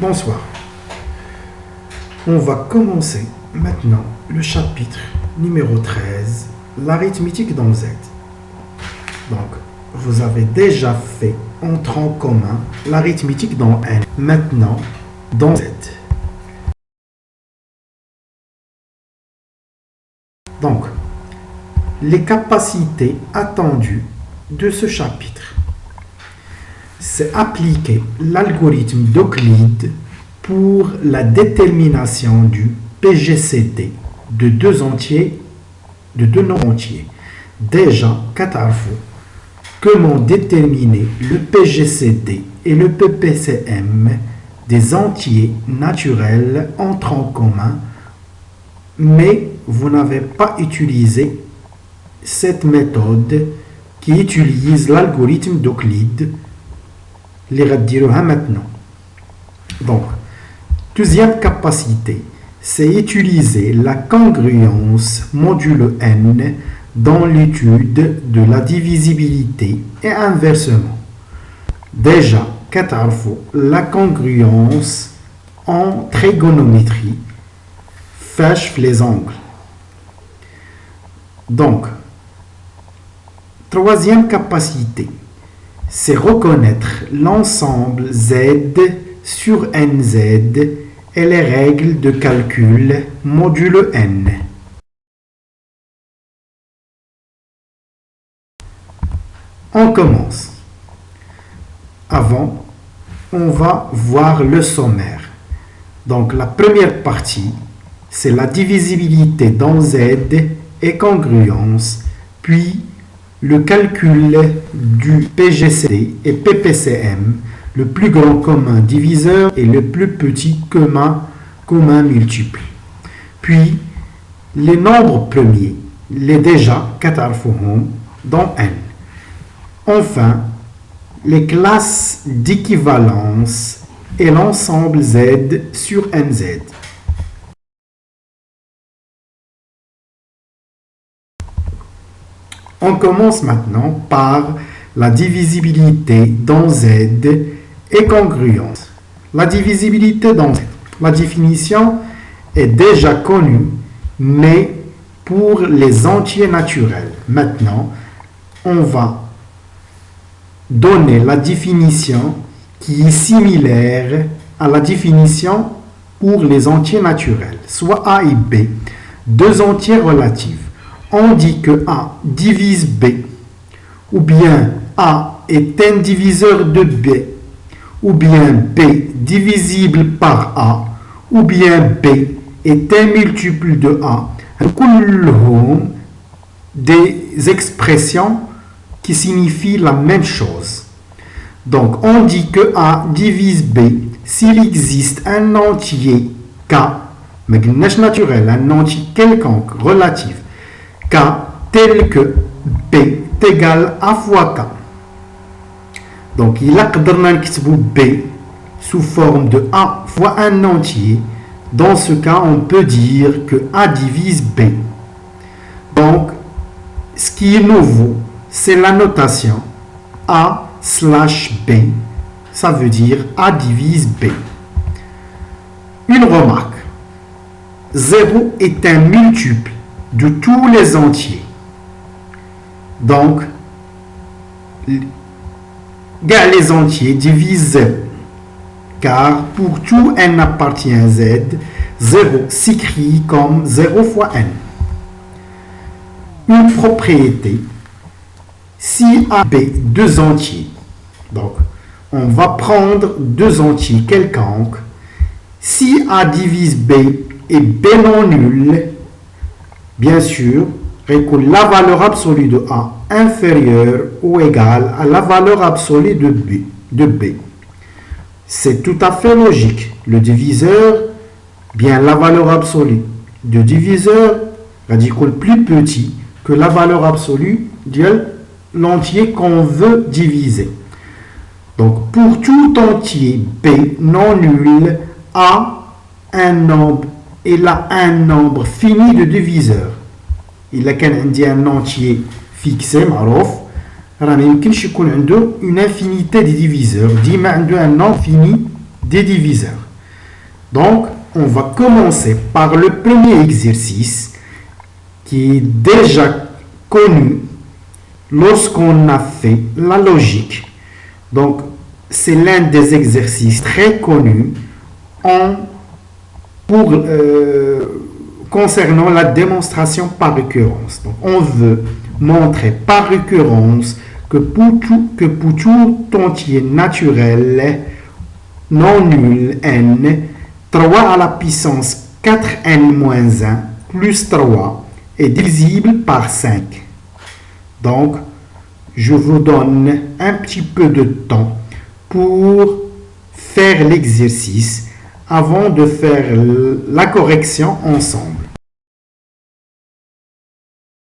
Bonsoir. On va commencer maintenant le chapitre numéro 13, l'arithmétique dans Z. Donc, vous avez déjà fait en tronc commun l'arithmétique dans N. Maintenant, dans Z. Donc, les capacités attendues de ce chapitre. C'est appliquer l'algorithme d'Euclide pour la détermination du PGCD de deux nombres entiers. Déjà, comment déterminer le PGCD et le PPCM des entiers naturels en tronc commun, mais vous n'avez pas utilisé cette méthode qui utilise l'algorithme d'Euclide. Les rediroha maintenant. Donc, deuxième capacité, c'est utiliser la congruence modulo n dans l'étude de la divisibilité et inversement. Déjà, la congruence en trigonométrie fâche les angles. Donc, troisième capacité, c'est reconnaître l'ensemble Z sur NZ et les règles de calcul modulo N. On commence. Avant, on va voir le sommaire. Donc la première partie, c'est la divisibilité dans Z et congruence, puis le calcul du PGCD et PPCM, le plus grand commun diviseur et le plus petit commun multiple. Puis, les nombres premiers, les déjà dans N. Enfin, les classes d'équivalence et l'ensemble Z sur NZ. On commence maintenant par la divisibilité dans Z et congruence. La divisibilité dans Z. La définition est déjà connue, mais pour les entiers naturels. Maintenant, on va donner la définition qui est similaire à la définition pour les entiers naturels, soit A et B, deux entiers relatifs. On dit que A divise B, ou bien A est un diviseur de B, ou bien B divisible par A, ou bien B est un multiple de A. Des expressions qui signifient la même chose. Donc, on dit que A divise B s'il existe un entier K, mais naturel, un entier quelconque relatif, K tel que B est égal à fois K. Donc, il a B sous forme de A fois un entier. Dans ce cas, on peut dire que A divise B. Donc, ce qui est nouveau, c'est la notation A/B. Ça veut dire A divise B. Une remarque. 0 est un multiple de tous les entiers. Donc, les entiers divisent 0. Car pour tout n appartient à Z, 0 s'écrit comme 0 fois n. Une propriété, si A, B, deux entiers, donc on va prendre deux entiers quelconques, si A divise B et B non nul, bien sûr, la valeur absolue de A inférieure ou égale à la valeur absolue de B. C'est tout à fait logique. Le diviseur, bien la valeur absolue de diviseur, radical plus petit que la valeur absolue de l'entier qu'on veut diviser. Donc, pour tout entier B non nul, A un nombre, il a un nombre fini de diviseurs. Il a un entier fixé, معروف, راه ما يمكنش يكون عنده une infinité de diviseurs. ديما عنده un nombre fini des diviseurs. Donc, on va commencer par le premier exercice qui est déjà connu lorsqu'on a fait la logique. Donc, c'est l'un des exercices très connus concernant la démonstration par récurrence. Donc, on veut montrer par récurrence que pour tout entier naturel non nul n, 3 à la puissance 4n-1 plus 3 est divisible par 5. Donc, je vous donne un petit peu de temps pour faire l'exercice avant de faire la correction ensemble.